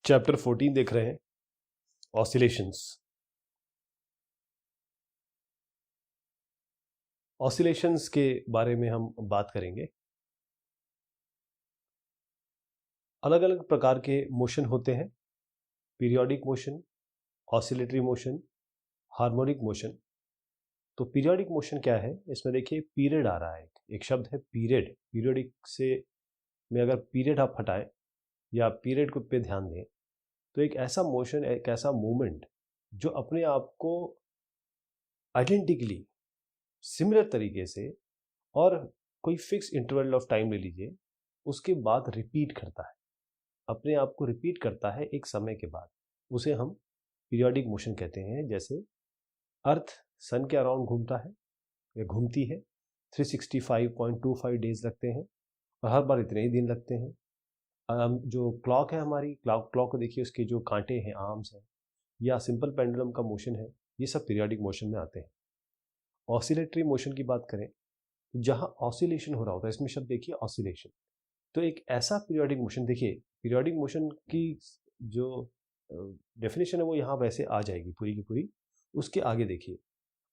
Chapter 14 देख रहे हैं, ऑसिलेशंस। ऑसिलेशंस के बारे में हम बात करेंगे। अलग अलग प्रकार के मोशन होते हैं, periodic motion, oscillatory motion, harmonic motion. तो पीरियोडिक मोशन क्या है? इसमें देखिए पीरियड आ रहा है, एक शब्द है पीरियड। पीरियोडिक से में अगर पीरियड आप हटाएं या पीरियड को पे ध्यान दें तो एक ऐसा मोशन, एक ऐसा मूवमेंट जो अपने आप को आइडेंटिकली सिमिलर तरीके से और कोई फिक्स इंटरवल ऑफ टाइम ले लीजिए, उसके बाद रिपीट करता है, अपने आप को रिपीट करता है एक समय के बाद, उसे हम पीरियोडिक मोशन कहते हैं। जैसे अर्थ सन के अराउंड घूमता है या घूमती है, 365.25 डेज लगते हैं और हर बार इतने ही दिन लगते हैं। जो क्लॉक है हमारी, क्लॉक को देखिए, उसके जो कांटे हैं, आर्म्स हैं, या सिंपल पेंडुलम का मोशन है, ये सब पीरियोडिक मोशन में आते हैं। ऑसिलेटरी मोशन की बात करें, जहां ऑसिलेशन हो रहा होता है, इसमें शब्द देखिए ऑसिलेशन, तो एक ऐसा पीरियोडिक मोशन, देखिए पीरियोडिक मोशन की जो डेफिनेशन है वो यहाँ वैसे आ जाएगी पूरी की पूरी। उसके आगे देखिए,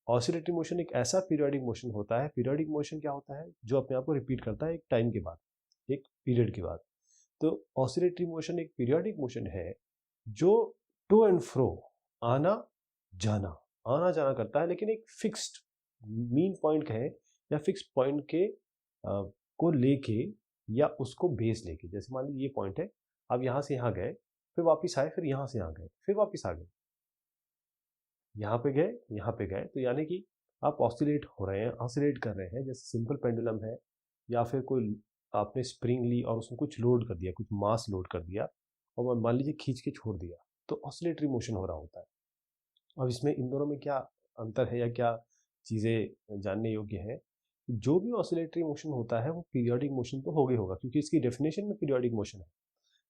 ऑसिलेटरी मोशन एक ऐसा पीरियोडिक मोशन होता है। पीरियोडिक मोशन क्या होता है? जो अपने आप को रिपीट करता है एक टाइम के बाद, एक पीरियड के बाद। तो ऑसिलेटरी मोशन एक पीरियोडिक मोशन है जो टू एंड फ्रो, आना जाना, आना जाना करता है, लेकिन एक फिक्स्ड मीन पॉइंट कहें या फिक्स पॉइंट के को लेके या उसको बेस लेके। जैसे मान लीजिए ये पॉइंट है, आप यहाँ से यहाँ गए, फिर वापस आए, फिर यहाँ से यहाँ गए, फिर वापस आ गए, यहाँ पे गए, यहाँ पे गए, तो यानी कि आप ऑसिलेट हो रहे हैं, ऑसिलेट कर रहे हैं। जैसे सिंपल पेंडुलम है, या फिर कोई आपने स्प्रिंग ली और उसमें कुछ लोड कर दिया, कुछ मास लोड कर दिया और मान लीजिए खींच के छोड़ दिया, तो ऑसिलेटरी मोशन हो रहा होता है। अब इसमें इन दोनों में क्या अंतर है या क्या चीज़ें जानने योग्य है? जो भी ऑसिलेटरी मोशन होता है वो पीरियोडिक मोशन तो होगा ही होगा, क्योंकि इसकी डेफिनेशन में पीरियोडिक मोशन है।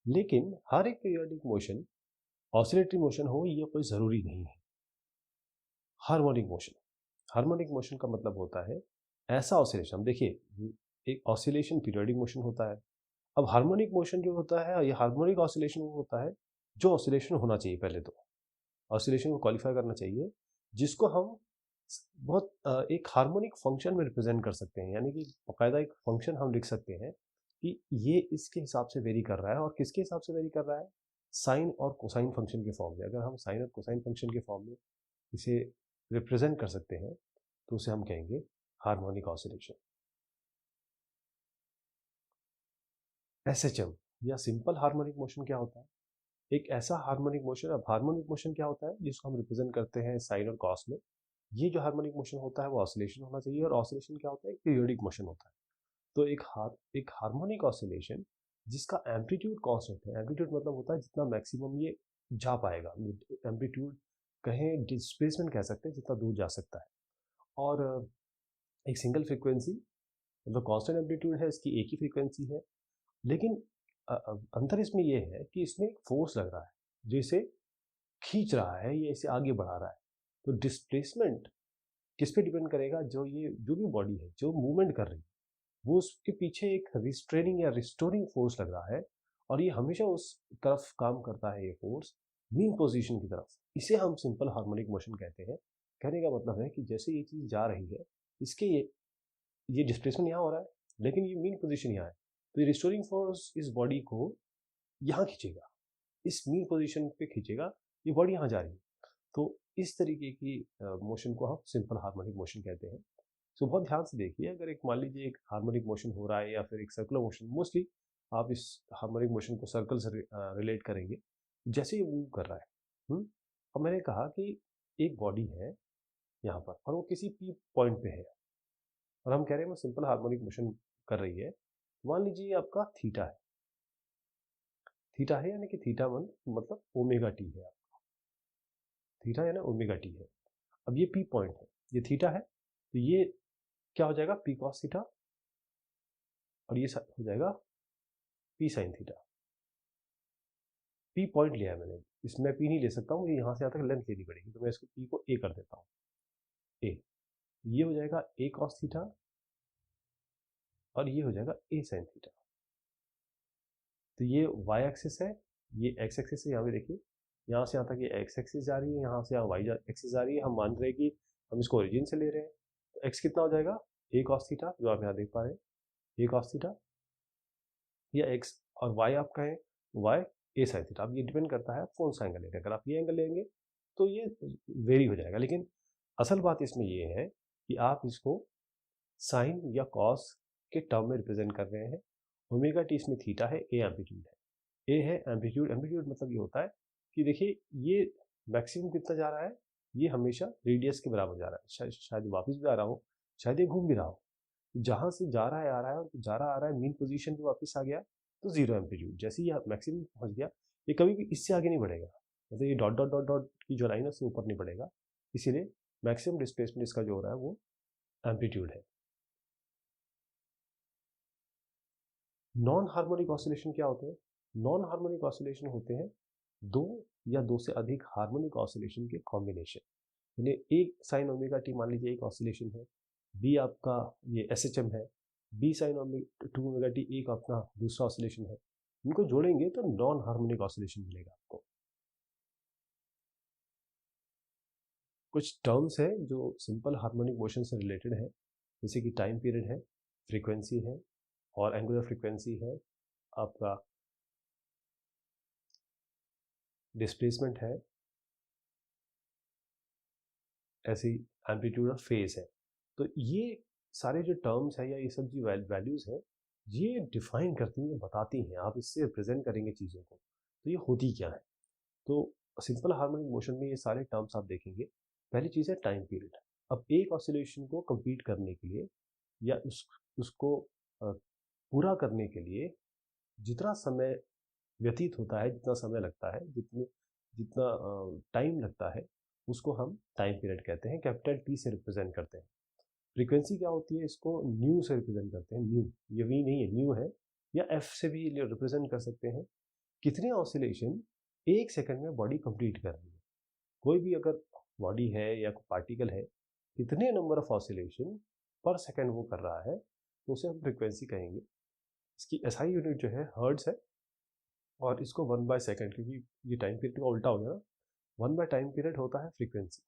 लेकिन हर एक पीरियोडिक मोशन ऑसिलेटरी मोशन हो ये कोई ज़रूरी नहीं है। हार्मोनिक मोशन, हार्मोनिक मोशन का मतलब होता है ऐसा ऑसिलेशन। देखिए एक ऑसिलेशन पीरियोडिक मोशन होता है। अब हार्मोनिक मोशन जो होता है, ये हार्मोनिक ऑसिलेशन वो होता है जो ऑसिलेशन होना चाहिए। पहले तो ऑसिलेशन को क्वालिफाई करना चाहिए, जिसको हम बहुत एक हार्मोनिक फंक्शन में रिप्रेजेंट कर सकते हैं। यानी कि बाकायदा एक फंक्शन हम लिख सकते हैं कि ये इसके हिसाब से वेरी कर रहा है, और किसके हिसाब से वेरी कर रहा है? साइन और कोसाइन फंक्शन के फॉर्म में। अगर हम साइन और कोसाइन फंक्शन के फॉर्म में इसे रिप्रेजेंट कर सकते हैं तो उसे हम कहेंगे हार्मोनिक ऑसिलेशन। एसएचएम या सिंपल हार्मोनिक मोशन क्या होता है? एक ऐसा हार्मोनिक मोशन। अब हार्मोनिक मोशन क्या होता है जिसको हम रिप्रेजेंट करते हैं साइन और कॉस में? ये जो हार्मोनिक मोशन होता है वो ऑसिलेशन होना चाहिए, और ऑसिलेशन क्या होता है? एक पीरियोडिक मोशन होता है। तो एक हार्मोनिक ऑसिलेशन जिसका एम्पलीट्यूड कांस्टेंट है। एम्पलीट्यूड मतलब होता है जितना मैक्सिमम ये जा पाएगा, एम्पलीट्यूड कहें, डिस्प्लेसमेंट कह सकते हैं, जितना दूर जा सकता है। और एक सिंगल फ्रीक्वेंसी, मतलब कांस्टेंट एम्पलीट्यूड है, इसकी एक ही फ्रीक्वेंसी है। लेकिन अंतर इसमें यह है कि इसमें एक फोर्स लग रहा है जो इसे खींच रहा है या इसे आगे बढ़ा रहा है। तो डिस्प्लेसमेंट किस पे डिपेंड करेगा? जो भी बॉडी है जो मूवमेंट कर रही है, वो उसके पीछे एक रिस्ट्रेनिंग या रिस्टोरिंग फोर्स लग रहा है, और ये हमेशा उस तरफ काम करता है, ये फोर्स मीन पोजीशन की तरफ। इसे हम सिंपल हार्मोनिक मोशन कहते हैं। कहने का मतलब है कि जैसे ये चीज़ जा रही है, इसके ये डिस्प्लेसमेंट यहाँ हो रहा है, लेकिन ये मीन पोजीशन यहाँ है, तो ये रिस्टोरिंग फोर्स इस बॉडी को यहाँ खींचेगा, इस मीन पोजीशन पे खींचेगा, ये बॉडी यहाँ जा रही है। तो इस तरीके की मोशन को हम सिंपल हार्मोनिक मोशन कहते हैं। तो बहुत ध्यान से देखिए, अगर एक मान लीजिए एक हार्मोनिक मोशन हो रहा है या फिर एक सर्कुलर मोशन, मोस्टली आप इस हार्मोनिक मोशन को सर्कल से रिलेट करेंगे, जैसे ये मूव कर रहा है। अब मैंने कहा कि एक बॉडी है यहाँ पर और वो किसी पी पॉइंट पे है, और हम कह रहे हैं वो सिंपल हार्मोनिक मोशन कर रही है। मान लीजिए आपका थीटा है, थीटा है यानी कि थीटा वन मतलब ओमेगा टी है। थीटा है ना, ओमेगा टी है। अब ये पी पॉइंट है, ये थीटा है, तो ये क्या हो जाएगा? पी कॉस थीटा, और ये हो जाएगा P sine theta. P point लिया है मैंने, इसमें पी नहीं ले सकता हूँ, मुझे यहाँ से यहाँ तक लेंथ लेनी पड़ेगी, तो मैं इसको पी को ए कर देता हूँ। ए, ये हो जाएगा ए कॉस थीटा, और ये हो जाएगा ए साइन थीटा। तो ये वाई एक्सिस है ये एक्स एक्सिस से यहाँ पे देखिए, यहाँ से यहाँ तक ये एक्स एक्सिस जा रही है, यहाँ से यहाँ वाई एक्सिस जा रही है। हम मान रहे हैं कि हम इसको ओरिजिन से ले रहे हैं, तो एक्स कितना हो जाएगा, ए कॉस थीटा, जो आप यहाँ देख पा रहे हैं, ए कॉस थीटा, या एक्स, और वाई आपका है वाई ए साइन थीटा। अब ये डिपेंड करता है आप कौन सा एंगल लेंगे। अगर आप ये एंगल लेंगे तो ये वेरी हो जाएगा, लेकिन असल बात इसमें ये है कि आप इसको साइन या कॉस के टर्म में रिप्रेजेंट कर रहे हैं। ओमेगा टी इसमें थीटा है, ए एम्पलीट्यूड है, ए है एम्पलीट्यूड। एम्पलीट्यूड मतलब ये होता है कि देखिए ये मैक्सिमम कितना जा रहा है, ये हमेशा रेडियस के बराबर जा रहा है। शायद वापस भी आ रहा हो, शायद ये घूम भी रहा हो। जहाँ से जा रहा है आ रहा है, और जा रहा आ रहा है मीन पोजीशन पे वापस आ गया, तो जीरो एम्पलीट्यूड। जैसे ही मैक्सिमम पहुँच गया, ये कभी भी इससे आगे नहीं बढ़ेगा, मतलब ये डॉट डॉट डॉट डॉट की जो लाइन है उससे ऊपर नहीं बढ़ेगा। इसीलिए मैक्सिमम डिस्प्लेसमेंट इसका जो हो रहा है वो एम्पलीट्यूड है। नॉन हार्मोनिक ऑसिलेशन क्या होते हैं? नॉन हार्मोनिक ऑसिलेशन होते हैं दो या दो से अधिक हार्मोनिक ऑसिलेशन के कॉम्बिनेशन। यानी एक साइन ओमेगा टी मान लीजिए एक ऑसिलेशन है, बी आपका ये एस एच एम है, B sine two omega t एक अपना दूसरा ऑसिलेशन है। इनको जोड़ेंगे तो नॉन हार्मोनिक ऑसिलेशन मिलेगा आपको। कुछ टर्म्स है जो सिंपल हार्मोनिक मोशन से रिलेटेड है, जैसे कि टाइम पीरियड है, फ्रीक्वेंसी है, और एंगुलर फ्रीक्वेंसी है, आपका डिस्प्लेसमेंट है, ऐसी एम्पलीट्यूड और फेज है। तो ये सारे जो टर्म्स है या ये सब जो वैल्यूज है, ये डिफाइन करती हैं, बताती हैं, आप इससे रिप्रेजेंट करेंगे चीज़ों को, तो ये होती क्या है। तो सिंपल हार्मोनिक मोशन में ये सारे टर्म्स आप देखेंगे। पहली चीज़ है टाइम पीरियड। अब एक ऑसिलेशन को कंप्लीट करने के लिए या उसको पूरा करने के लिए जितना समय व्यतीत होता है, जितना समय लगता है, जितना टाइम लगता है, उसको हम टाइम पीरियड कहते हैं, कैपिटल टी से रिप्रेजेंट करते हैं। फ्रीक्वेंसी क्या होती है, इसको न्यू से रिप्रेजेंट करते हैं, न्यू, ये वी नहीं है, न्यू है, या एफ से भी रिप्रेजेंट कर सकते हैं। कितने ऑसिलेशन एक सेकंड में बॉडी कंप्लीट कर रही है। कोई भी अगर बॉडी है या कोई पार्टिकल है, कितने नंबर ऑफ ऑसिलेशन पर सेकंड वो कर रहा है, तो उसे हम फ्रीक्वेंसी कहेंगे। इसकी एसआई यूनिट जो है हर्ट्ज है, और इसको 1/सेकंड, क्योंकि ये टाइम पीरियड का उल्टा हो गया ना, 1/टाइम पीरियड होता है फ्रीक्वेंसी,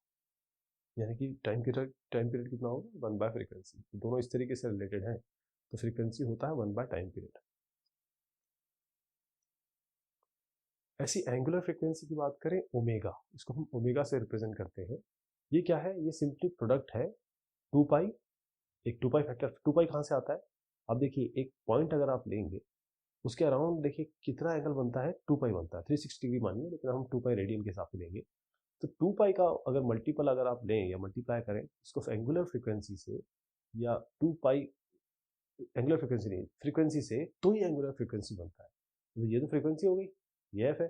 यानी कि टाइम पीरियड कितना होगा 1/फ्रीक्वेंसी। तो दोनों इस तरीके से रिलेटेड हैं, तो फ्रीक्वेंसी होता है 1/टाइम पीरियड। ऐसी एंगुलर फ्रीक्वेंसी की बात करें, ओमेगा, इसको हम ओमेगा से रिप्रेजेंट करते हैं। ये क्या है, ये सिंपली प्रोडक्ट है 2 पाई, एक 2 पाई फैक्टर। 2 पाई कहाँ से आता है, अब देखिए एक पॉइंट अगर आप लेंगे, उसके अराउंड देखिए कितना एंगल बनता है, 2 पाई बनता है, 360 डिग्री मानिए, लेकिन हम 2 पाई रेडियन के हिसाब से लेंगे। तो 2 पाई का अगर मल्टीपल अगर आप लें या मल्टीप्लाई करें इसको एंगुलर फ्रीक्वेंसी से, या 2 पाई एंगुलर फ्रीक्वेंसी नहीं, फ्रीक्वेंसी से, तो ही एंगुलर फ्रीक्वेंसी बनता है। तो ये तो फ्रीक्वेंसी हो गई, ये एफ है।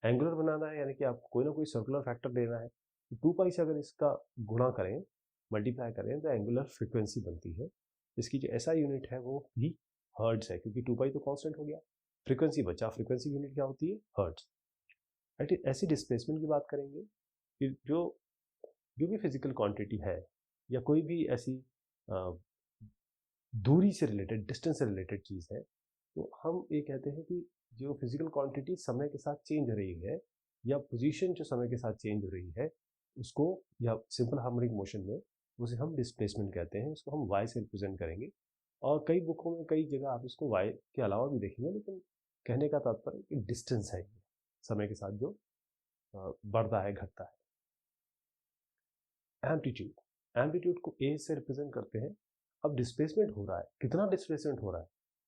एंगुलर बनाना है यानी कि आपको कोई ना कोई सर्कुलर फैक्टर देना है, तो 2 पाई से अगर इसका गुणा करें, मल्टीप्लाई करें, तो एंगुलर फ्रीक्वेंसी बनती है। इसकी जो एसआई यूनिट है वो भी हर्ट्ज है, क्योंकि 2 पाई तो कांस्टेंट हो गया, फ्रीक्वेंसी बचा, फ्रीक्वेंसी यूनिट क्या होती है, हर्ट्ज। ऐसी डिस्प्लेसमेंट की बात करेंगे कि जो भी फिजिकल क्वांटिटी है, या कोई भी ऐसी दूरी से रिलेटेड, डिस्टेंस से रिलेटेड चीज़ है, तो हम ये कहते हैं कि जो फिजिकल क्वांटिटी समय के साथ चेंज हो रही है, या पोजीशन जो समय के साथ चेंज हो रही है, उसको, या सिंपल हार्मोनिक मोशन में उसे हम डिस्प्लेसमेंट कहते हैं। इसको हम वाई से रिप्रेजेंट करेंगे, और कई बुकों में कई जगह आप इसको वाई के अलावा भी देखेंगे, लेकिन कहने का तात्पर्य कि डिस्टेंस है, समय के साथ जो बढ़ता है, घटता है। एम्पलीट्यूड, एम्पलीट्यूड को ए से रिप्रेजेंट करते हैं। अब डिस्प्लेसमेंट हो रहा है, कितना डिस्प्लेसमेंट हो रहा है,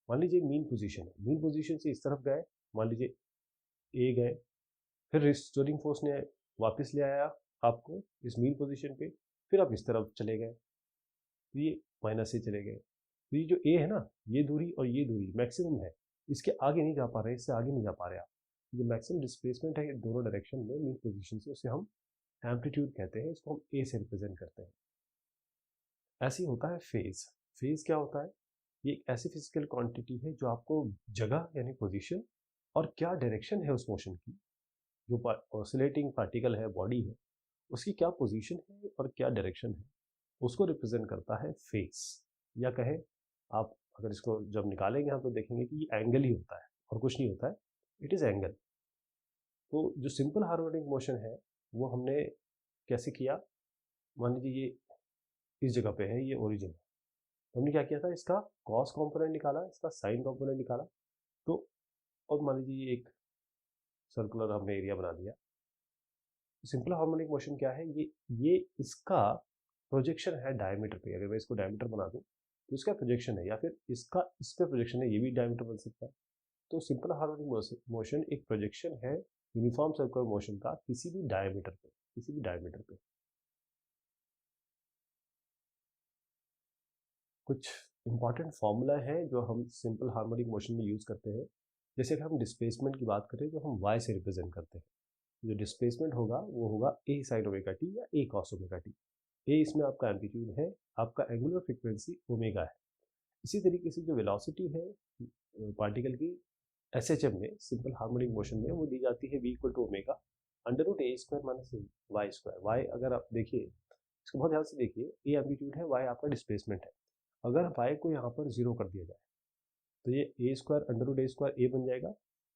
मान लीजिए मीन पोजीशन है, मीन पोजीशन से इस तरफ गए, मान लीजिए ए गए, फिर रिस्टोरिंग फोर्स ने वापस ले आया आपको इस मीन पोजीशन पे, फिर आप इस तरफ चले गए, तो ये माइनस से चले गए। तो ये जो ए है ना, ये दूरी और ये दूरी मैक्सिमम है, इसके आगे नहीं जा पा रहे, इससे आगे नहीं जा पा रहे आप। जो मैक्सिमम डिस्प्लेसमेंट है दोनों डायरेक्शन में मीन पोजीशन से, उसे हम एम्पलीट्यूड कहते हैं, इसको हम ए से रिप्रेजेंट करते हैं। ऐसे ही होता है फेज। फेज क्या होता है, ये एक ऐसी फिजिकल क्वांटिटी है जो आपको जगह यानी पोजीशन, और क्या डायरेक्शन है उस मोशन की, जो ऑसिलेटिंग पार्टिकल है, बॉडी है, उसकी क्या पोजीशन है और क्या डायरेक्शन है, उसको रिप्रेजेंट करता है फेज। या कहें आप, अगर इसको जब निकालेंगे हम तो देखेंगे कि ये एंगल ही होता है और कुछ नहीं होता है, इट इज़ एंगल। तो जो सिंपल हार्मोनिक मोशन है वो हमने कैसे किया, मान लीजिए ये इस जगह पे है, ये ओरिजिन है, तो हमने क्या किया था, इसका कॉस कंपोनेंट निकाला, इसका साइन कंपोनेंट निकाला, तो अब मान लीजिए ये एक सर्कुलर हमने एरिया बना दिया। सिंपल हार्मोनिक मोशन क्या है, ये इसका प्रोजेक्शन है डायमीटर पे। अगर मैं इसको डायमीटर बना दूं तो इसका प्रोजेक्शन है, या फिर इसका इस पे प्रोजेक्शन है, ये भी डायमीटर बन सकता है। तो सिंपल हार्मोनिक मोशन एक प्रोजेक्शन है यूनिफॉर्म सर्कुलर मोशन का किसी भी डायमीटर पे, किसी भी डायमीटर पे। कुछ इंपॉर्टेंट फॉर्मूला है जो हम सिंपल हार्मोनिक मोशन में यूज करते हैं। जैसे अगर हम डिस्प्लेसमेंट की बात करें, जो हम y से रिप्रेजेंट करते हैं, जो डिस्प्लेसमेंट होगा वो होगा a sin ओमेगा टी या a cos omega T. a इसमें आपका एम्पलीट्यूड है, आपका एंगुलर फ्रीक्वेंसी ओमेगा है। इसी तरीके से जो वेलोसिटी है पार्टिकल की SHM में, सिंपल हार्मोनिक मोशन में, वो दी जाती है v equal to omega under root A square minus y square. Y अगर आप देखिए, इसको बहुत ध्यान से देखिए, ए एम्पलीट्यूड है, वाई आपका डिस्प्लेसमेंट है। अगर वाई को यहाँ पर जीरो कर दिया जाए तो ये A square under root A square A बन जाएगा,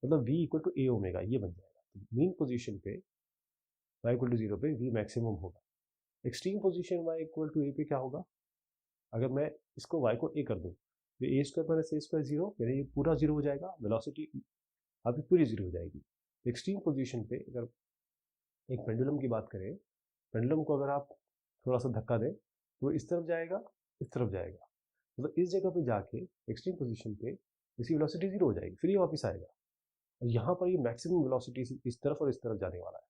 मतलब v equal to A omega ये बन जाएगा। तो मीन पोजीशन पे y इक्वल टू जीरो पे v मैक्सिमम होगा। Extreme position y equal to A पे क्या होगा, अगर मैं इसको y को a कर दूँ तो ए स्क्वायर माइनस ए स्क्वायर जीरो, यानी ये पूरा जीरो हो जाएगा, वेलोसिटी आपकी पूरी जीरो हो जाएगी। एक्सट्रीम पोजीशन पे अगर एक पेंडुलम की बात करें, पेंडुलम को अगर आप थोड़ा सा धक्का दें तो इस तरफ जाएगा, इस तरफ जाएगा, मतलब इस जगह पे जाके एक्सट्रीम पोजीशन पे इसकी वेलोसिटी जीरो हो जाएगी, फिर ये वापस आएगा, और यहाँ पर ये मैक्सिमम वेलोसिटी इस तरफ और इस तरफ जाने वाला है।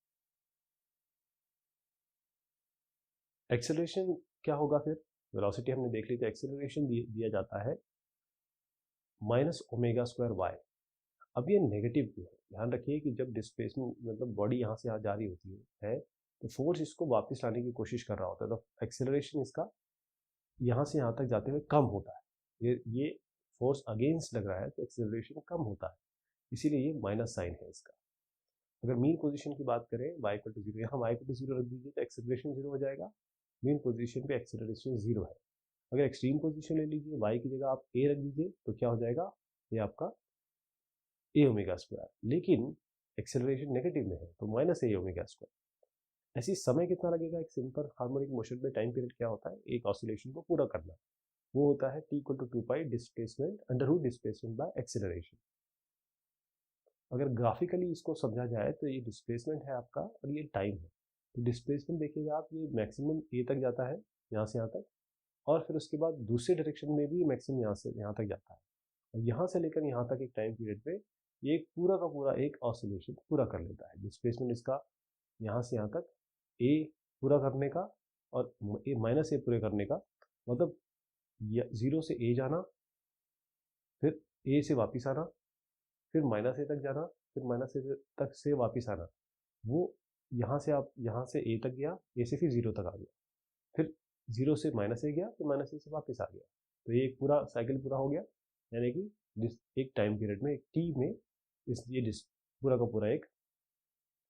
एक्सेलरेशन क्या होगा फिर, वेलोसिटी हमने देख ली, तो एक्सेलरेशन दिया जाता है माइनस ओमेगा स्क्वायर वाई। अब ये नेगेटिव क्यों है, ध्यान रखिए कि जब डिस्प्लेसमेंट मतलब बॉडी यहाँ से यहाँ जा रही होती है तो फोर्स इसको वापस लाने की कोशिश कर रहा होता है, तो एक्सेलरेशन इसका यहाँ से यहाँ तक जाते हुए कम होता है। ये फोर्स अगेंस्ट लग रहा है तो एक्सेलरेशन कम होता है, इसीलिए ये माइनस साइन है इसका। अगर मीन पोजीशन की बात करें y इक्वल टू जीरो, यहाँ y इक्वल टू जीरो रख दीजिए तो एक्सेलरेशन जीरो हो जाएगा। मीन पोजीशन पे एक्सेलरेशन जीरो है। अगर एक्सट्रीम पोजीशन ले लीजिए, y की जगह आप a रख दीजिए तो क्या हो जाएगा, ये आपका a ओमेगा स्क्वायर, लेकिन एक्सेलरेशन नेगेटिव में है तो माइनस a ओमेगा स्क्वायर। ऐसी समय कितना लगेगा एक सिंपल हार्मोनिक मोशन में, टाइम पीरियड क्या होता है एक ऑसिलेशन को पूरा करना, वो होता है t equal to 2 pi displacement under root displacement by acceleration. अगर ग्राफिकली इसको समझा जाए तो ये डिस्प्लेसमेंट है आपका और ये टाइम है। तो डिस्प्लेसमेंट देखिएगा आप, ये मैक्सिमम ए तक जाता है, यहाँ से यहाँ तक, और फिर उसके बाद दूसरे डायरेक्शन में भी मैक्सिमम यहाँ से यहाँ तक जाता है, और यहाँ से लेकर यहाँ तक एक टाइम पीरियड पे ये एक पूरा का पूरा एक ऑसिलेशन पूरा कर लेता है। डिस्प्लेसमेंट इसका यहाँ से यहाँ तक ए पूरा करने का और माइनस ए पूरे करने का, मतलब जीरो से ए जाना, फिर ए से वापस आना, फिर माइनस ए तक जाना, फिर माइनस ए तक से वापस आना, वो यहाँ से आप यहाँ से ए तक गया, ए से फिर जीरो तक आ गया, फिर जीरो से माइनस ए गया, फिर माइनस ए से वापस आ गया। तो ये एक पूरा साइकिल पूरा हो गया, यानी कि एक टाइम पीरियड में, एक टी में ये पूरा का पूरा एक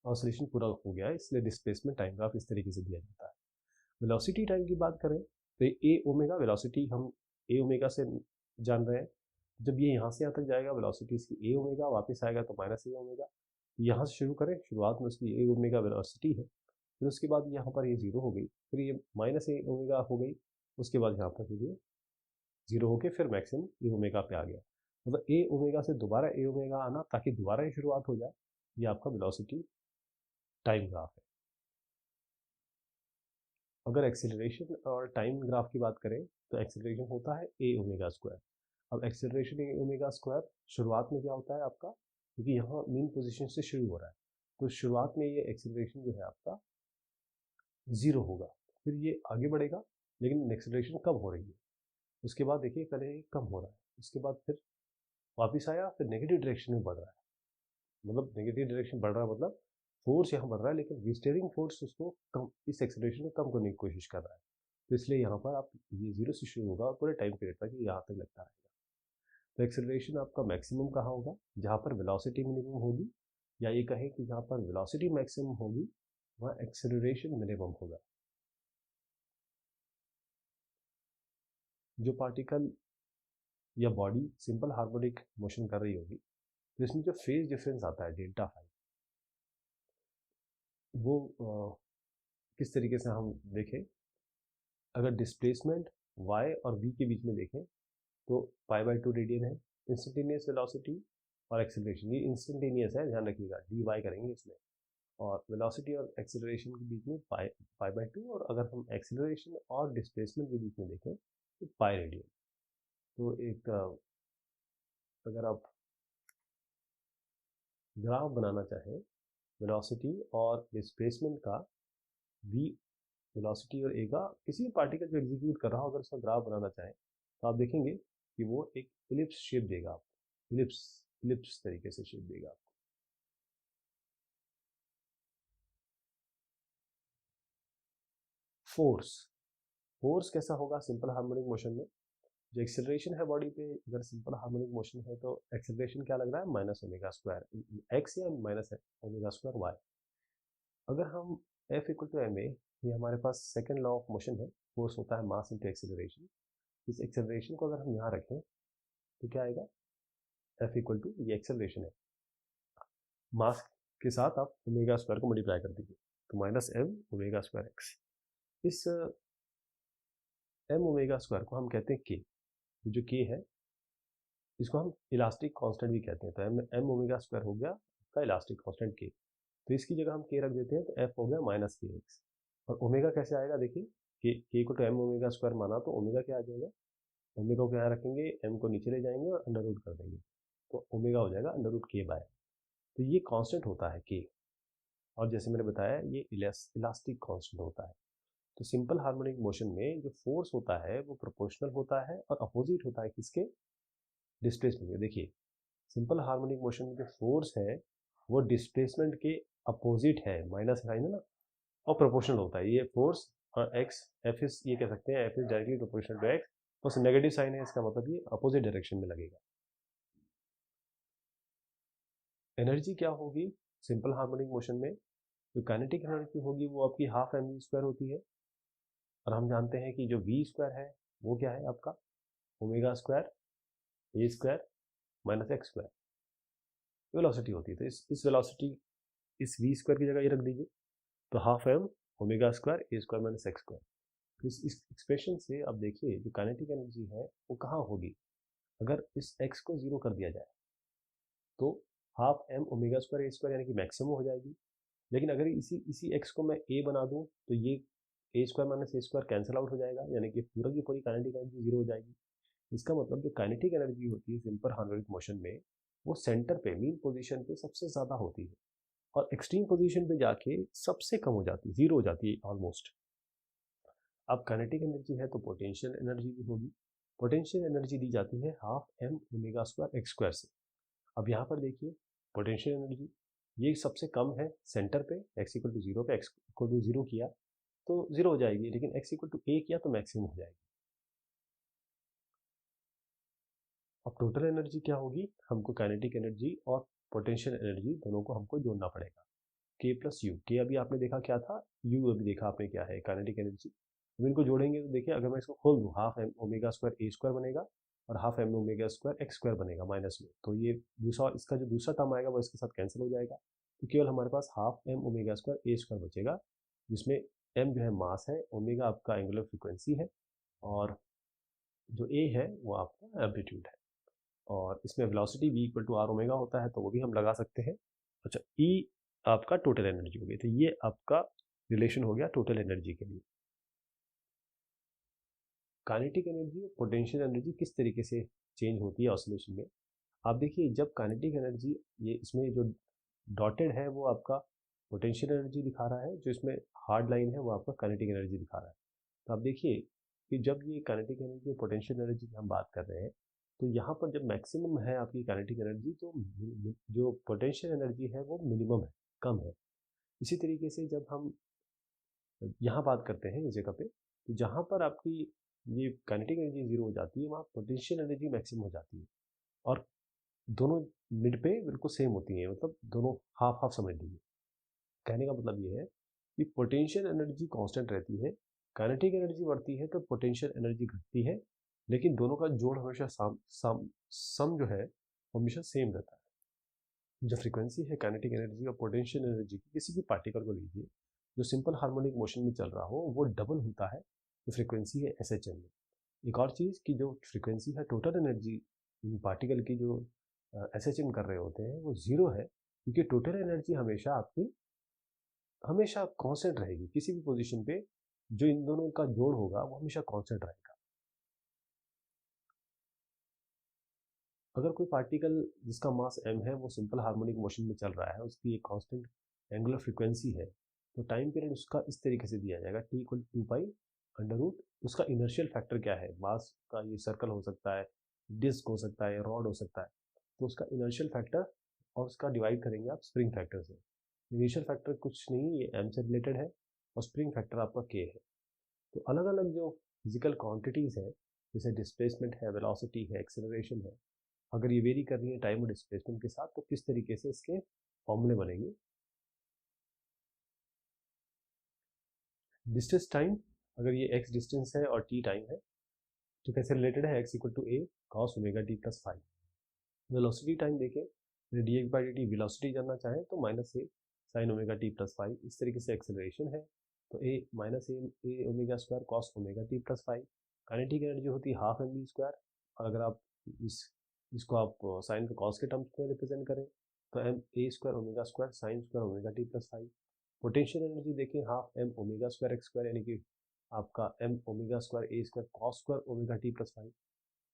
ऑसिलेशन पूरा हो गया है, इसलिए डिस्प्लेसमेंट टाइम ग्राफ इस तरीके से दिया जाता है। वेलोसिटी टाइम की बात करें तो ए ओमेगा वेलोसिटी हम ए ओमेगा से जान रहे हैं, जब ये यहाँ से यहाँ तक जाएगा वेलोसिटी इसकी ए ओमेगा, वापस आएगा तो माइनस ए ओमेगा। यहाँ से शुरू करें, शुरुआत में उसकी ए ओमेगा वेलोसिटी है, फिर उसके बाद यहाँ पर ये जीरो हो गई, फिर ये माइनस ए ओमेगा हो गई, उसके बाद यहाँ पर फिर ये जीरो होके फिर मैक्सिमम ए ओमेगा पे आ गया, मतलब ए ओमेगा से दोबारा ए ओमेगा आना ताकि दोबारा ये शुरुआत हो जाए, ये आपका वेलोसिटी टाइम ग्राफ है। अगर एक्सेलरेशन और टाइम ग्राफ की बात करें तो एक्सेलरेशन होता है ए ओमेगा स्क्वायर। अब एक्सेलरेशन ए ओमेगा स्क्वायर शुरुआत में क्या होता है आपका, क्योंकि यहाँ मीन पोजीशन से शुरू हो रहा है तो शुरुआत में ये एक्सेलरेशन जो है आपका जीरो होगा, फिर ये आगे बढ़ेगा लेकिन एक्सेलरेशन कम हो रही है, उसके बाद देखिए पहले ये कम हो रहा है, उसके बाद फिर वापस आया, फिर नेगेटिव डायरेक्शन में बढ़ रहा है, मतलब नेगेटिव डायरेक्शन बढ़ रहा है मतलब फोर्स यहाँ बढ़ रहा है लेकिन रिस्टेयरिंग फोर्स उसको कम, इस एक्सेलरेशन को कम करने की कोशिश कर रहा है। तो इसलिए यहाँ पर आप ये जीरो से शुरू होगा और पूरे टाइम पीरियड तक यहाँ तक लगता रहेगा। तो एक्सेलरेशन आपका मैक्सिमम कहाँ होगा, जहाँ पर वेलोसिटी मिनिमम होगी, या ये कहें कि जहाँ पर वेलोसिटी मैक्सिमम होगी वहाँ एक्सेलरेशन मिनिमम होगा। जो पार्टिकल या बॉडी सिंपल हार्मोनिक मोशन कर रही होगी तो इसमें जो फेज डिफरेंस आता है डेल्टा फाई, वो किस तरीके से हम देखें, अगर डिस्प्लेसमेंट y और v के बीच में देखें तो π/2 रेडियन है। इंस्टेंटेनियस वेलोसिटी और एक्सेलरेशन, ये इंस्टेंटेनियस है, ध्यान रखिएगा, dy करेंगे इसमें, और वेलोसिटी और एक्सेलरेशन के बीच में π/2, और अगर हम एक्सेलरेशन और डिस्प्लेसमेंट के बीच में देखें तो पाई रेडियन। तो एक अगर आप ग्राफ बनाना चाहें वेलोसिटी और डिस्प्लेसमेंट का, v वेलोसिटी और a का, किसी भी पार्टिकल जो एग्जीक्यूट कर रहा हो अगर उसका ग्राफ बनाना चाहें तो आप देखेंगे कि वो एक इलिप्स शेप देगा आपको, इलिप्स तरीके से शेप देगा आपको। फोर्स कैसा होगा सिंपल हार्मोनिक मोशन में? जो एक्सेलरेशन है बॉडी पे, अगर सिंपल हार्मोनिक मोशन है तो एक्सेलरेशन क्या लग रहा है, माइनस ओमेगा स्क्वायर एक्स या माइनस ओमेगा स्क्वायर वाई। अगर हम F equal to m a, ये हमारे पास सेकेंड लॉ ऑफ मोशन है, फोर्स होता है मास इंटू एक्सेलरेशन। इस एक्सेलरेशन को अगर हम यहाँ रखें तो क्या आएगा, F इक्वल टू, ये एक्सेलरेशन है, मास के साथ आप ओमेगा स्क्वायर को मल्टीप्लाई कर दीजिए तो minus m omega square x. इस एम ओमेगा स्क्वायर को हम कहते हैं के, जो के है इसको हम इलास्टिक कांस्टेंट भी कहते हैं। तो एम ओमेगा स्क्वायर हो गया का इलास्टिक कांस्टेंट के, तो इसकी जगह हम के रख देते हैं तो एफ हो गया माइनस के एक्स। और ओमेगा कैसे आएगा, देखिए के को तो एम ओमेगा स्क्वायर माना तो ओमेगा क्या आ जाएगा, ओमेगा को यहाँ रखेंगे, एम को नीचे ले जाएंगे और अंडर रूट कर देंगे तो ओमेगा हो जाएगा अंडर रूट के बाय। तो ये कांस्टेंट होता है के, और जैसे मैंने बताया ये इलास्टिक कांस्टेंट होता है। तो सिंपल हार्मोनिक मोशन में जो फोर्स होता है वो प्रोपोर्शनल होता है और अपोजिट होता है किसके, डिस्प्लेसमेंट में। देखिए सिंपल हार्मोनिक मोशन में जो फोर्स है वो डिस्प्लेसमेंट के अपोजिट है, माइनस साइन है ना, और प्रोपोर्शनल होता है। ये फोर्स और एक्स एफ इज, ये कह सकते हैं F is directly proportional to X, बस नेगेटिव साइन है इसका मतलब ये अपोजिट डायरेक्शन में लगेगा। एनर्जी क्या होगी सिंपल हार्मोनिक मोशन में, जो काइनेटिक एनर्जी होगी वो आपकी हाफ एम वी स्क्वायर होती है, और हम जानते हैं कि जो वी स्क्वायर है वो क्या है आपका, ओमेगा स्क्वायर ए square minus x square velocity होती है। तो इस वेलोसिटी, इस वी स्क्वायर की जगह ये रख दीजिए तो हाफ एम ओमेगा स्क्वायर ए स्क्वायर माइनस एक्स स्क्वायर। तो इस एक्सप्रेशन से अब देखिए जो काइनेटिक एनर्जी है वो कहाँ होगी, अगर इस एक्स को जीरो कर दिया जाए तो हाफ एम ओमेगा स्क्वायर ए स्क्वायर यानी कि मैक्सिमम हो जाएगी। लेकिन अगर इसी एक्स को मैं ए बना दूं तो ये A square minus A square cancel out हो जाएगा, यानी कि पूरा की पूरी काइनेटिक एनर्जी जीरो हो जाएगी। इसका मतलब जो काइनेटिक एनर्जी होती है सिंपल हार्मोनिक मोशन में वो सेंटर पे, मीन पोजीशन पे सबसे ज़्यादा होती है, और एक्सट्रीम पोजीशन पे जाके सबसे कम हो जाती है, जीरो हो जाती है ऑलमोस्ट। अब काइनेटिक एनर्जी है तो पोटेंशियल एनर्जी भी होगी। पोटेंशियल एनर्जी दी जाती है half M omega square x square से। अब यहाँ पर देखिए पोटेंशियल एनर्जी ये सबसे कम है सेंटर पे, एक्स इक्वल टू जीरो पे, एक्स इक्वल टू जीरो किया तो जीरो हो जाएगी, लेकिन एक्स इक्वल टू ए किया तो मैक्सिमम हो जाएगी। अब टोटल एनर्जी क्या होगी, हमको काइनेटिक एनर्जी और पोटेंशियल एनर्जी दोनों को हमको जोड़ना पड़ेगा। के प्लस यू, के अभी आपने देखा क्या था, यू अभी देखा आपने क्या है, काइनेटिक एनर्जी। अब इनको जोड़ेंगे तो देखिए अगर मैं इसको खोल दूँ हाफ एम ओमेगा स्क्वायर ए स्क्वायर बनेगा और half M omega square x square बनेगा माइनस में, तो ये दूसरा, इसका जो दूसरा टर्म आएगा वो इसके साथ कैंसिल हो जाएगा, तो केवल हमारे पास हाफ एम ओमेगा स्क्वायर ए स्क्वायर बचेगा, जिसमें एम जो है मास है, ओमेगा आपका एंगुलर फ्रिक्वेंसी है, और जो ए है वो आपका एम्पलीट्यूड है। और इसमें velocity v equal to R omega होता है तो वो भी हम लगा सकते हैं। अच्छा, ई आपका टोटल एनर्जी हो गई, तो ये आपका रिलेशन हो गया टोटल एनर्जी के लिए। काइनेटिक एनर्जी और पोटेंशियल एनर्जी किस तरीके से चेंज होती है ऑसिलेशन में, आप देखिए जब काइनेटिक एनर्जी, ये इसमें जो डॉटेड है वो आपका पोटेंशियल एनर्जी दिखा रहा है, जो इसमें हार्ड लाइन है वो आपका काइनेटिक एनर्जी दिखा रहा है। तो आप देखिए कि जब ये काइनेटिक एनर्जी और पोटेंशियल एनर्जी की हम बात कर रहे हैं तो यहाँ पर जब मैक्सिमम है आपकी काइनेटिक एनर्जी तो जो पोटेंशियल एनर्जी है वो मिनिमम है, कम है। इसी तरीके से जब हम यहाँ बात करते हैं इस जगह पे, तो जहाँ पर आपकी ये काइनेटिक एनर्जी जीरो हो जाती है वहाँ पोटेंशियल एनर्जी मैक्सिमम हो जाती है, और दोनों मिड पे बिल्कुल सेम होती हैं, मतलब दोनों हाफ हाफ समझ लीजिए। कहने का मतलब ये है कि पोटेंशियल एनर्जी कांस्टेंट रहती है, काइनेटिक एनर्जी बढ़ती है तो पोटेंशियल एनर्जी घटती है, लेकिन दोनों का जोड़ हमेशा सम जो है हमेशा सेम रहता है। जो फ्रीक्वेंसी है काइनेटिक एनर्जी और पोटेंशियल एनर्जी की, किसी भी पार्टिकल को लीजिए जो सिंपल हार्मोनिक मोशन में चल रहा हो, वो डबल होता है जो फ्रीक्वेंसी है SHM में। एक और चीज़ कि जो फ्रीक्वेंसी है टोटल एनर्जी पार्टिकल की जो SHM कर रहे होते हैं वो ज़ीरो है, क्योंकि टोटल एनर्जी हमेशा आपकी हमेशा कांस्टेंट रहेगी। किसी भी पोजीशन पे जो इन दोनों का जोड़ होगा वो हमेशा कांस्टेंट रहेगा। अगर कोई पार्टिकल जिसका मास m है वो सिंपल हार्मोनिक मोशन में चल रहा है, उसकी एक कांस्टेंट एंगुलर फ्रीक्वेंसी है, तो टाइम पीरियड उसका इस तरीके से दिया जाएगा t equal to 2 pi under root उसका इनर्शियल फैक्टर क्या है, मास का ये सर्कल हो सकता है, डिस्क हो सकता है, रॉड हो सकता है, तो उसका इनर्शियल फैक्टर और उसका डिवाइड करेंगे आप स्प्रिंग फैक्टर से। इनिशियल फैक्टर कुछ नहीं, ये m से रिलेटेड है और स्प्रिंग फैक्टर आपका k है। तो अलग अलग जो फिजिकल क्वांटिटीज है, जैसे डिस्प्लेसमेंट है, वेलोसिटी है, एक्सेलरेशन है, अगर ये वेरी कर रही है टाइम और डिस्प्लेसमेंट के साथ, तो किस तरीके से इसके फॉर्मूले बनेंगे। डिस्टेंस टाइम, अगर ये x डिस्टेंस है और t टाइम है, तो कैसे रिलेटेड है, x equal to a cos omega t plus 5। Velocity time देखें, dx बाई dt वेलोसिटी जानना चाहें तो minus a sine omega t plus 5। इस तरीके से एक्सेलरेशन है तो a माइनस A omega square cos omega t plus 5। Kinetic energy होती है हाफ एम बी स्क्वायर, और अगर आप इसको आप साइन के कॉस के टर्म्स में रिप्रेजेंट करें तो m a square omega square sine square omega T plus 5। Potential energy देखें, half M omega square x square, यानी कि आपका एम ओमेगा स्क्वायर ए square cos square omega T plus 5।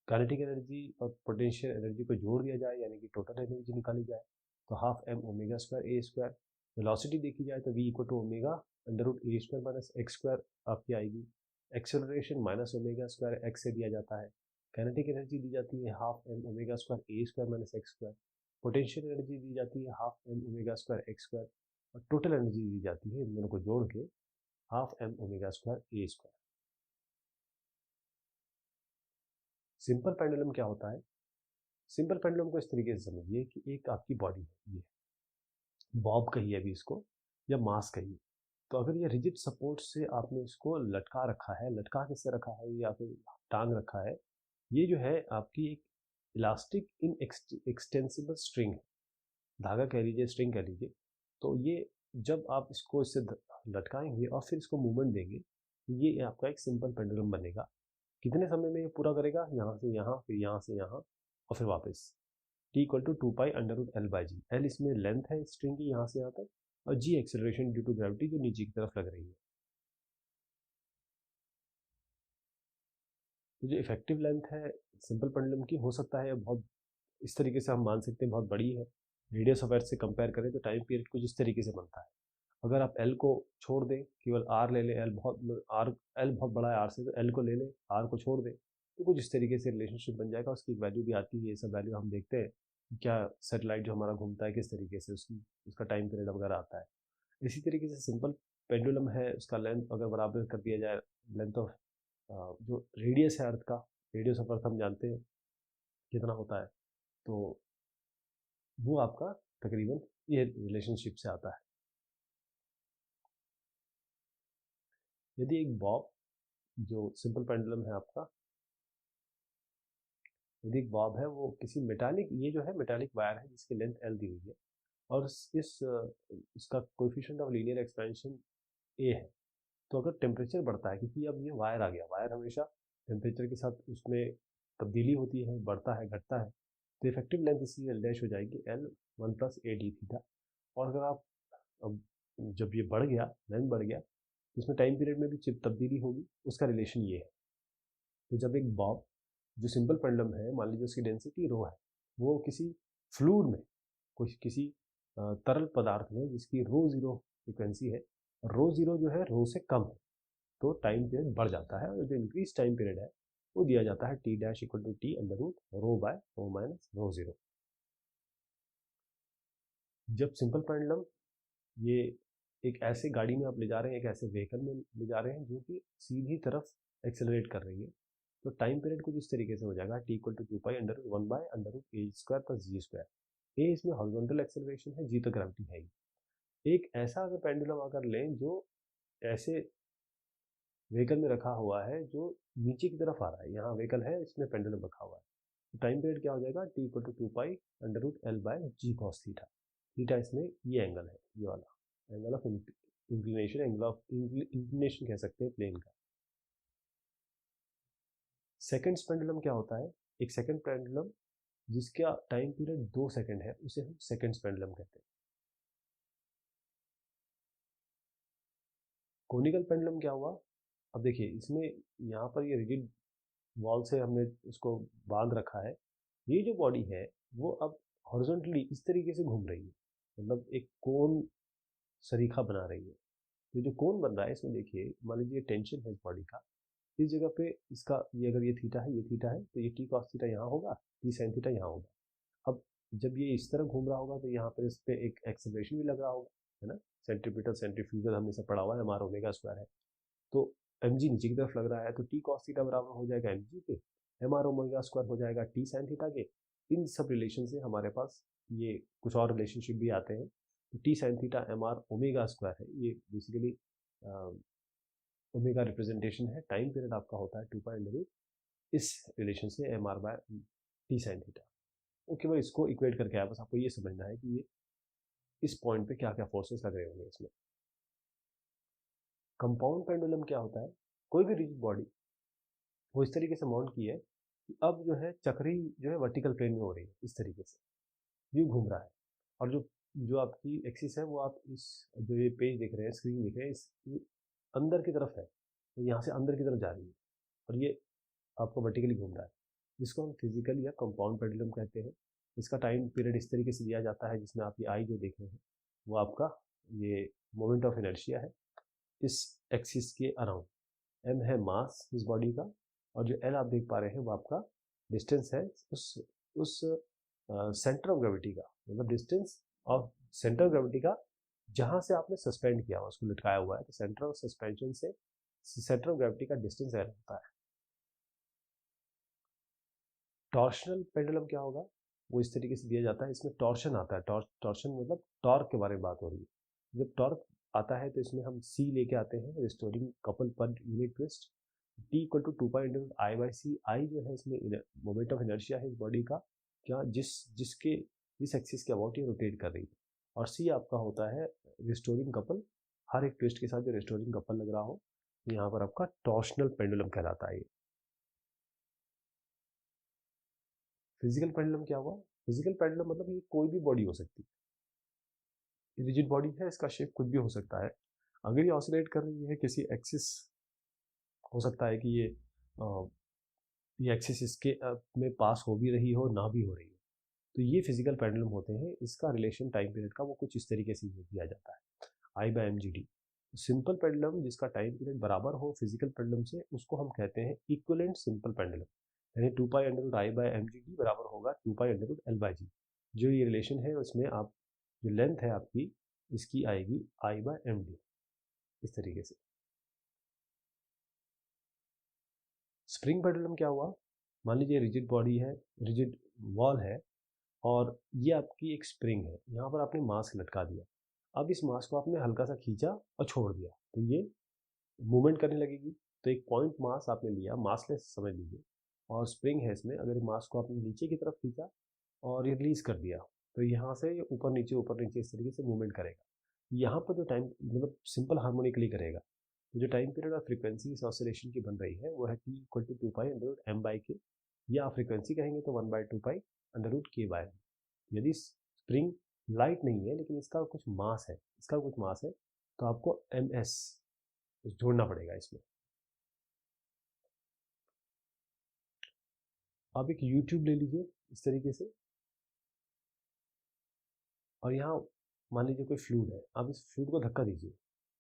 Kinetic energy और potential energy को जोड़ दिया जाए, यानी कि टोटल एनर्जी निकाली जाए, तो हाफ एम ओमेगा स्क्वायर ए स्क्वायर। वेलोसिटी देखी जाए तो v equal to omega under root A square minus x square आपकी आएगी। Acceleration minus omega square x से दिया जाता है। काइनेटिक एनर्जी दी जाती है हाफ एम ओमेगा स्क्वायर ए square minus x square. Potential energy दी जाती है half M omega square x square, और टोटल एनर्जी दी जाती है इन दोनों को जोड़ के हाफ एम ओमेगा स्क्वायर ए स्क्वायर। सिंपल पेंडुलम क्या होता है? सिंपल पेंडुलम को इस तरीके से समझिए कि एक आपकी बॉडी है, ये बॉब कहिए अभी इसको, या मास कहिए। तो अगर ये रिजिड सपोर्ट से आपने इसको लटका रखा है, लटका किससे रखा है या फिर टांग रखा है, ये जो है आपकी एक इलास्टिक इन एक्सटेंसिबल स्ट्रिंग है, धागा कह लीजिए, स्ट्रिंग कह लीजिए। तो ये जब आप इसको इससे लटकाएंगे और फिर इसको मूवमेंट देंगे, ये आपका एक सिंपल पेंडुलम बनेगा। कितने समय में ये पूरा करेगा? यहाँ से यहाँ, फिर यहाँ से यहाँ, और फिर वापस। T equal to 2 pi under root L by G. L इसमें लेंथ है स्ट्रिंग की यहाँ से यहाँ तक, और G acceleration due to gravity जो नीचे की तरफ लग रही है। तो जो इफेक्टिव लेंथ है सिंपल पेंडुलम की, हो सकता है बहुत इस तरीके से हम मान सकते हैं बहुत बड़ी है। रेडियस ऑफ अर्थ से कंपेयर करें तो टाइम पीरियड कुछ इस तरीके से बनता है। अगर आप एल को छोड़ दें, केवल आर ले लें, एल बहुत बड़ा है आर से, तो एल को ले लें, आर को छोड़ दें, तो कुछ इस तरीके से रिलेशनशिप बन जाएगा। उसकी एक वैल्यू भी आती है, ये सब वैल्यू हम देखते हैं क्या सैटेलाइट जो हमारा घूमता है किस तरीके से उसका टाइम पीरियड वगैरह आता है। इसी तरीके से सिंपल पेंडुलम है, उसका लेंथ अगर बराबर कर दिया जाए लेंथ ऑफ जो रेडियस है अर्थ का, रेडियस ऑफ अर्थ हम जानते हैं कितना होता है, तो वो आपका तकरीबन ये रिलेशनशिप से आता है। यदि एक बॉब जो सिंपल पेंडुलम है आपका, यदि एक बॉब है वो किसी मेटालिक, ये जो है मेटालिक वायर है जिसकी लेंथ एल दी हुई है, और इसका कोएफिशिएंट ऑफ लीनियर एक्सपेंशन ए है, तो अगर टेम्परेचर बढ़ता है, क्योंकि अब ये वायर आ गया, वायर हमेशा टेम्परेचर के साथ उसमें तब्दीली होती है, बढ़ता है घटता है, तो इफेक्टिव लेंथ इसकी एल डैश हो जाएगी L 1 plus A D theta. और अगर आप अब जब ये बढ़ गया, लेंथ बढ़ गया, तो इसमें टाइम पीरियड में भी तब्दीली होगी, उसका रिलेशन ये है। तो जब एक बॉब जो सिंपल पेंडुलम है, मान लीजिए उसकी डेंसिटी रो है, वो किसी फ्लूइड में, किसी तरल पदार्थ में जिसकी रो जीरो फ्रिक्वेंसी है, रो जीरो जो है रो से कम है, तो टाइम पीरियड बढ़ जाता है, और जो इंक्रीज टाइम पीरियड है वो दिया जाता है T dash equal to T under root rho by rho minus rho zero. जब सिंपल पेंडुलम ये एक ऐसे गाड़ी में आप ले जा रहे हैं, एक ऐसे व्हीकल में ले जा रहे हैं जो कि सीधी तरफ एक्सेलरेट कर रही है, तो टाइम पीरियड कुछ इस तरीके से हो जाएगा T equal to 2 pi under 1 by under root A square plus g square. ए इसमें हॉरिजॉन्टल एक्सेलरेशन है, जी तो ग्रेविटी है ही। एक ऐसा अगर पेंडुलम अगर लें जो ऐसे व्हीकल में रखा हुआ है जो नीचे की तरफ आ रहा है, यहाँ व्हीकल है, इसमें पेंडुलम रखा हुआ है, टाइम पीरियड क्या हो जाएगा, T equal to 2π√L/g cos theta. Theta इसमें ये एंगल है, ये वाला angle of inclination, angle of inclination कह सकते हैं प्लेन का। सेकंड पेंडुलम क्या होता है, एक सेकंड पेंडुलम जिसका टाइम पीरियड 2 सेकंड है उसे हम सेकंड पेंडुलम कहते हैं। कोनिकल पेंडुलम क्या हुआ, अब देखिए इसमें यहाँ पर ये रिजिड वॉल से हमने इसको बांध रखा है, ये जो बॉडी है वो अब हॉरिजॉन्टली इस तरीके से घूम रही है, मतलब एक कोन सरीखा बना रही है। तो जो कोन बन रहा है इसमें देखिए, मान लीजिए टेंशन है इस बॉडी का, इस जगह पे इसका ये अगर ये थीटा है, ये थीटा है, तो ये टी कॉस थीटा यहाँ होगा, टी साइन थीटा यहाँ होगा। अब जब ये इस तरह घूम रहा होगा तो यहाँ पर इस पर एक एक्सेलरेशन भी लग रहा होगा, है ना, सेंट्रीपिटल सेंट्रीफ्यूगल हमने सब पढ़ा हुआ है, हमारा ओमेगा स्क्वायर है, तो एम जी नीचे की तरफ लग रहा है, तो टी कॉस थीटा बराबर हो जाएगा एम जी के, एम आर ओमेगा स्क्वायर हो जाएगा टी साइन थीटा के। इन सब रिलेशन से हमारे पास ये कुछ और रिलेशनशिप भी आते हैं, तो T sine theta M R omega square है, ये बेसिकली ओमेगा रिप्रेजेंटेशन है, टाइम पीरियड आपका होता है 2π√, इस रिलेशन से M R by T sine theta. Okay भाई, इसको इक्वेट करके आया, बस आपको ये समझना है कि ये इस पॉइंट पे क्या क्या फोर्सेस लग रहे होंगे इसमें। कंपाउंड पेंडुलम क्या होता है, कोई भी रिजिड बॉडी वो इस तरीके से माउंट की है कि अब जो है चक्री जो है वर्टिकल प्लेन में हो रही है, इस तरीके से ये घूम रहा है, और जो जो आपकी एक्सिस है वो आप इस जो ये पेज दिख रहे हैं, स्क्रीन दिख रहे हैं, इस अंदर की तरफ है, तो यहाँ से अंदर की तरफ जा रही है और ये आपको वर्टिकली घूम रहा है, जिसको हम फिजिकल या कंपाउंड पेंडुलम कहते हैं। इसका टाइम पीरियड इस तरीके से दिया जाता है, जिसमें आप ये आई जो देख रहे हैं वो आपका ये मोमेंट ऑफ इनर्शिया है इस एक्सिस के अराउंड, एम है मास इस बॉडी का, और जो एल आप देख पा रहे हैं वो आपका डिस्टेंस है उस सेंटर ऑफ ग्रेविटी का, मतलब distance of centre of gravity का जहां से आपने सस्पेंड किया हुआ, उसको लटकाया हुआ है, तो सेंटर ऑफ सस्पेंशन से सेंटर ऑफ ग्रेविटी का डिस्टेंस एल होता है। टॉर्शनल पेंडुलम क्या होगा, वो इस तरीके से दिया जाता है, इसमें टॉर्शन आता है, टॉर्शन मतलब टॉर्क के बारे में बात हो रही है। जब टॉर्क आता है तो इसमें हम सी लेके आते हैं, restoring couple per unit twist, T equal to 2π/I/c। I जो है इसमें मोमेंट ऑफ इनर्शिया है इस बॉडी का, क्या जिस एक्सिस के अबाउट ये रोटेट कर रही है, और सी आपका होता है रिस्टोरिंग कपल, हर एक ट्विस्ट के साथ जो रिस्टोरिंग कपल लग रहा हो, यहाँ पर आपका टॉर्शनल पेंडुलम कहलाता है। फिजिकल पेंडुलम क्या हुआ, फिजिकल पेंडुलम मतलब ये कोई भी बॉडी हो सकती है, रिजिड बॉडी है, इसका शेप कुछ भी हो सकता है, अगर ये ऑसिलेट कर रही है किसी एक्सिस, हो सकता है कि ये एक्सिस इसके में पास हो भी रही हो ना भी हो रही हो, तो ये फिजिकल पेंडुलम होते हैं। इसका रिलेशन टाइम पीरियड का वो कुछ इस तरीके से दिया जाता है, I/mgd। सिंपल पेंडुलम जिसका टाइम पीरियड बराबर हो फिजिकल पेंडुलम से, उसको हम कहते हैं इक्विवेलेंट सिंपल पेंडुलम, यानी 2π/I/mgd बराबर होगा 2π/L/g। जो ये रिलेशन है उसमें आप जो लेंथ है आपकी इसकी आएगी I/md, इस तरीके से। स्प्रिंग पेंडुलम क्या हुआ, मान लीजिए रिजिड बॉडी है, रिजिड वॉल है, और ये आपकी एक स्प्रिंग है, यहाँ पर आपने मास्क लटका दिया, अब इस मास्क को आपने हल्का सा खींचा और छोड़ दिया तो ये मूवमेंट करने लगेगी, तो एक पॉइंट मास आपने लिया, मासलेस समझ लीजिए, और स्प्रिंग है इसमें, अगर मास को आपने नीचे की तरफ खींचा और ये रिलीज कर दिया तो यहाँ से ये ऊपर नीचे इस तरीके से मूवमेंट करेगा। यहाँ पर जो टाइम मतलब सिंपल हार्मोनिकली करेगा, तो जो टाइम पीरियड और फ्रीक्वेंसी इस ऑसिलेशन की बन रही है वो है टी इक्वल टू 2π/m/k, या फ्रीक्वेंसी कहेंगे तो 1/2π√k/m। यदि स्प्रिंग लाइट नहीं है लेकिन इसका कुछ मास है, तो आपको ms जोड़ना पड़ेगा इसमें। आप एक यूट्यूब ले लीजिए इस तरीके से, और यहाँ मान लीजिए कोई फ्लूइड है, आप इस फ्लूइड को धक्का दीजिए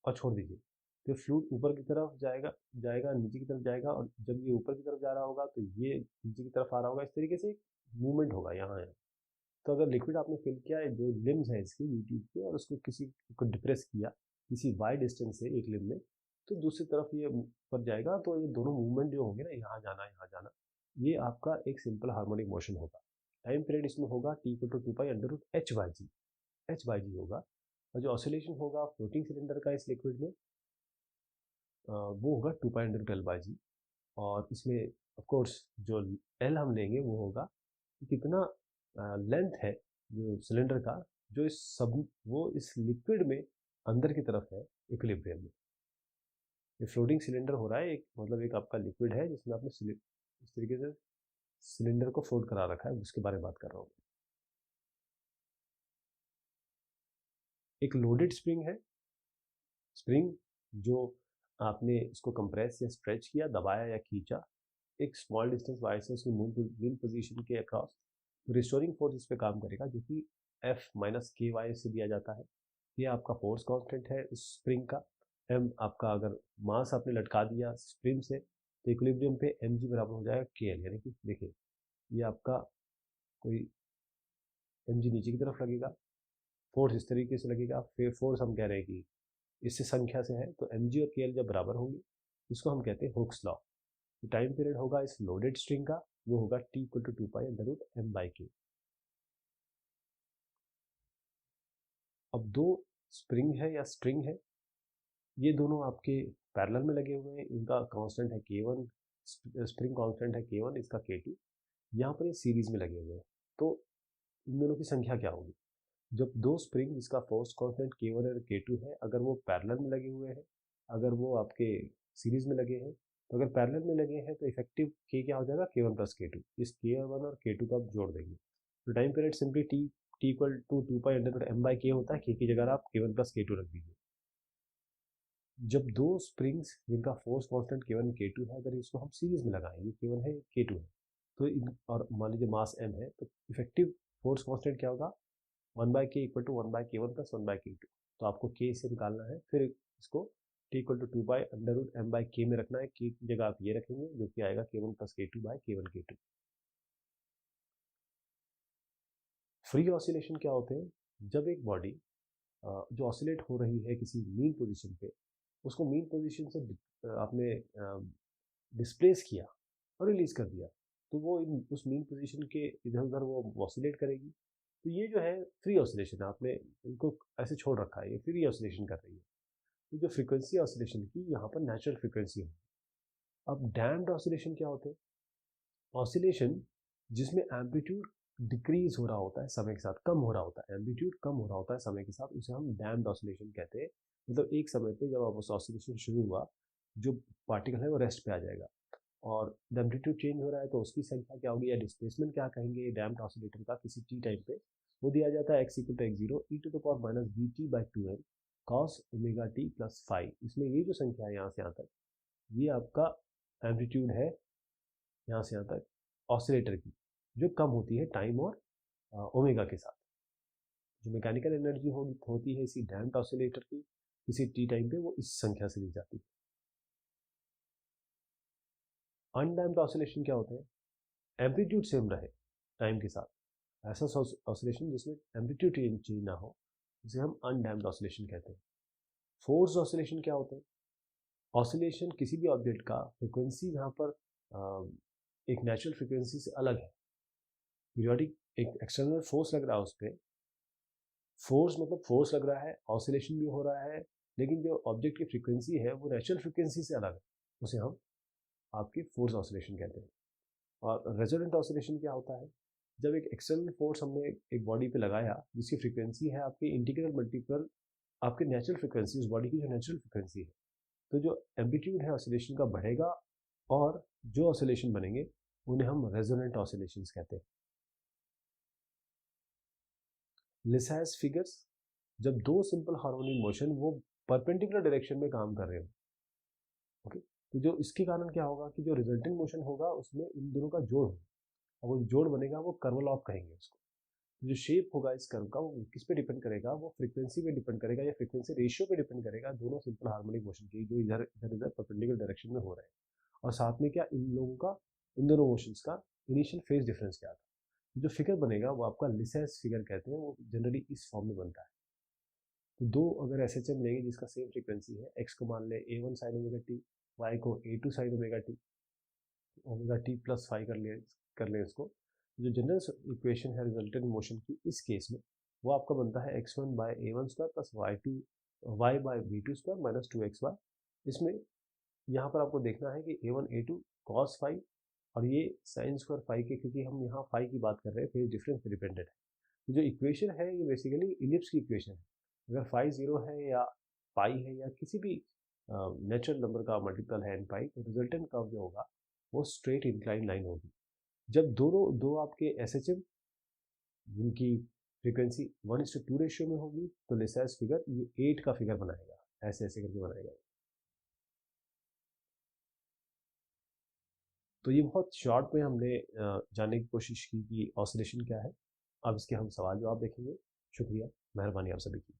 और छोड़ दीजिए, तो फ्लूइड ऊपर की तरफ जाएगा नीचे की तरफ जाएगा, और जब ये ऊपर की तरफ जा रहा होगा तो ये नीचे की तरफ आ रहा होगा, इस तरीके से मूवमेंट होगा यहाँ। तो अगर लिक्विड आपने फिल किया है, जो लिम्स है इसकी यूट्यूब के, और उसको किसी को डिप्रेस किया किसी वाई डिस्टेंस से एक लिम में, तो दूसरी तरफ ये ऊपर जाएगा, तो ये दोनों मूवमेंट जो होंगे ना, यहाँ जाना, ये आपका एक सिंपल हार्मोनिक मोशन होगा। टाइम पीरियड इसमें होगा T equal to 2π/H/g, H/g होगा, और जो ऑसिलेशन होगा फ्लोटिंग सिलेंडर का इस लिक्विड में वो होगा 2π/L/g, और इसमें ऑफ कोर्स जो L हम लेंगे वो होगा कि कितना लेंथ है जो सिलेंडर का, जो इस लिक्विड में अंदर की तरफ है इक्विलिब्रियम में। ये फ्लोटिंग सिलेंडर हो रहा है, एक आपका लिक्विड है जिसमें आपने इस तरीके से सिलेंडर को फ्लोट करा रखा है, उसके बारे में बात कर रहा हूँ। एक लोडेड स्प्रिंग है, स्प्रिंग जो आपने इसको कंप्रेस या स्ट्रेच किया, दबाया या खींचा एक स्मॉल डिस्टेंस वाई से उसकी मूल पोजीशन के अक्रॉस, तो रिस्टोरिंग फोर्स इस पे काम करेगा जो कि F माइनस के वाई से दिया जाता है। ये आपका फोर्स कांस्टेंट है उस स्प्रिंग का। m आपका, अगर मास आपने लटका दिया स्प्रिंग से तो इक्विलिब्रियम पे mg बराबर हो जाएगा kl, यानी कि देखिए ये आपका कोई mg नीचे की तरफ लगेगा, फोर्स इस तरीके से लगेगा, फिर फोर्स हम कह रहे हैं कि इससे संख्या से है, तो mg और kl जब बराबर होंगे इसको हम कहते हैं हुक्स लॉ। टाइम पीरियड होगा इस लोडेड स्ट्रिंग का, वो होगा t equal to 2 pi under root m by K. अब दो स्प्रिंग है या स्ट्रिंग है, ये दोनों आपके पैरेलल में लगे हुए हैं, इनका कांस्टेंट है k1, स्प्रिंग कांस्टेंट है k1, इसका k2, यहाँ पर ये सीरीज में लगे हुए हैं। तो इन दोनों की संख्या क्या होगी? जब दो स्प्रिंग जिसका फोर्स कांस्टेंट k1 और k2 है, अगर वो पैरेलल में लगे हुए हैं, अगर वो आपके सीरीज में लगे हैं, तो अगर पैरेलल में लगे हैं तो इफेक्टिव k क्या हो जाएगा? k1 plus k2। इस k1 और k2 को आप जोड़ देंगे तो time period simply t equal to 2 pi under root m by k होता है। k की जगह आप k1 प्लस k2 रख दीजिए। जब दो स्प्रिंग्स जिनका फोर्स कांस्टेंट k1 k2 है, अगर इसको हम सीरीज में लगाएंगे, k1 है k2 है, तो और मान लीजिए मास m है, तो इफेक्टिव फोर्स कांस्टेंट क्या होगा? 1 by K equal to 1 by k1 plus 1 by k2। तो आपको k से निकालना है, फिर इसको t equal to 2 by under root m by k में रखना है। k की जगह आप ये रखेंगे जो कि आएगा k1 plus k2 by k1 k2। Free oscillation क्या होते हैं? जब एक बॉडी जो ऑसिलेट हो रही है किसी मीन पोजीशन पे, उसको मीन पोजीशन से आपने डिस्प्लेस किया और रिलीज कर दिया, तो वो उस मीन पोजीशन के इधर उधर वो ऑसिलेट करेगी। तो ये जो है फ्री ऑसिलेशन है, आपने इनको ऐसे छोड़ रखा है, ये फ्री ऑसिलेशन कर रही है। तो जो फ्रीक्वेंसी ऑसिलेशन की यहाँ पर नेचुरल फ्रीक्वेंसी है। अब डैम्प्ड ऑसिलेशन क्या होते हैं? ऑसिलेशन जिसमें एम्पलीट्यूड डिक्रीज हो रहा होता है समय के साथ, कम हो रहा होता है, एम्पलीट्यूड कम हो रहा होता है समय के साथ, उसे हम डैम्प्ड ऑसिलेशन कहते हैं। मतलब एक समय पे जब आप उस ऑसिलेशन शुरू हुआ, जो पार्टिकल है वो रेस्ट पे आ जाएगा और एम्पलीट्यूड चेंज हो रहा है तो उसकी संख्या क्या होगी या डिस्प्लेसमेंट क्या कहेंगे डैम्प्ड ऑसिलेटर का किसी टी टाइम पे, वो दिया जाता है x equal to x0 e to the power minus bt by 2n cos omega t plus phi. इसमें ये जो संख्या है यहाँ से यहाँ तक, ये आपका एम्पलीट्यूड है यहाँ से यहाँ तक ऑसिलेटर की, जो कम होती है टाइम और ओमेगा के साथ। जो मैकेनिकल एनर्जी होती है इसी डैम्प्ड ऑसिलेटर की किसी टी टाइम पे, वो इस संख्या से दी जाती है। अनडैम्प्ड ऑसिलेशन क्या होते हैं? एम्पलीट्यूड सेम रहे टाइम के साथ, ऐसा ऑसिलेशन जिसमें एम्पलीट्यूड चेंज ना हो, जिसे हम अनडैम्प्ड ऑसिलेशन कहते हैं। फोर्स ऑसिलेशन क्या होते हैं? ऑसिलेशन किसी भी ऑब्जेक्ट का फ्रीक्वेंसी यहाँ पर एक नेचुरल फ्रीक्वेंसी से अलग है। पीरियोडिक एक एक्सटर्नल फोर्स लग रहा है उस पर, फोर्स मतलब फोर्स लग रहा है, ऑसिलेशन भी हो रहा है, लेकिन जो ऑब्जेक्ट की फ्रीक्वेंसी है वो नेचुरल फ्रीक्वेंसी से अलग है, उसे हम आपकी फोर्स ऑसिलेशन कहते हैं। और रेजोनेंट ऑसिलेशन क्या होता है? जब एक एक्सटर्नल फोर्स हमने एक बॉडी पे लगाया जिसकी फ्रीक्वेंसी है आपकी इंटीग्रल मल्टीपल आपकी नेचुरल फ्रीक्वेंसी, उस बॉडी की जो नेचुरल फ्रीक्वेंसी है, तो जो एम्पलीट्यूड है ऑसिलेशन का बढ़ेगा और जो ऑसिलेशन बनेंगे उन्हें हम रेजोनेंट ऑसिलेशंस कहते हैं। लिसाइज फिगर्स, जब दो सिंपल हार्मोनिक मोशन वो परपेंडिकुलर डायरेक्शन में काम कर रहे हो, ओके, तो जो इसके कारण क्या होगा कि जो रिजल्टिंग मोशन होगा उसमें इन दोनों का जोड़ होगा, और वो जोड़ बनेगा वो कर्वल ऑफ कहेंगे उसको। तो जो शेप होगा इस कर्व का वो किस पे डिपेंड करेगा? वो फ्रीक्वेंसी पे डिपेंड करेगा या फ्रीक्वेंसी रेशियो पे डिपेंड करेगा दोनों सिंपल हार्मोनिक मोशन की, जो इधर इधर इधर परपेंडिकुलर डायरेक्शन में हो रहे हैं। और साथ में क्या इन लोगों का, इन दोनों मोशंस का इनिशियल फेज डिफरेंस क्या था? जो फिगर बनेगा वो आपका लिसेस फिगर कहते हैं, वो जनरली इस फॉर्म में बनता है। तो दो अगर एसएचएम लेंगे जिसका सेम फ्रीक्वेंसी है, एक्स को मान ले a1 sign omega T, Y को a2 sine omega T plus five कर ले इसको। जो जनरल इक्वेशन है रिजल्टेंट मोशन की इस केस में, वो आपका बनता है x1 by a1 square plus y by b2 square minus 2xy। इसमें यहाँ पर आपको देखना है कि a1 a2 cos फाइव और ये साइन स्क्वायर फाई के, क्योंकि हम यहाँ फाई की बात कर रहे हैं, फेज डिफरेंस पे डिपेंडेंट है। जो इक्वेशन है ये बेसिकली इलिप्स की इक्वेशन है। अगर फाई जीरो है या पाई है या किसी भी नेचुरल नंबर का मल्टीपल है एन पाई, तो रिजल्टेंट कर्व जो होगा वो स्ट्रेट इंक्लाइन लाइन होगी। जब दो आपके एस एच एम जिनकी फ्रीक्वेंसी 1:2 रेशियो में होगी, तो लेसाइज फिगर ये 8 का फिगर बनाएगा, ऐसे ऐसे करके बनाएगा। तो ये बहुत शॉर्ट में हमने जानने की कोशिश की कि ऑसिलेशन क्या है। अब इसके हम सवाल जवाब देखेंगे। शुक्रिया, मेहरबानी आप सभी की।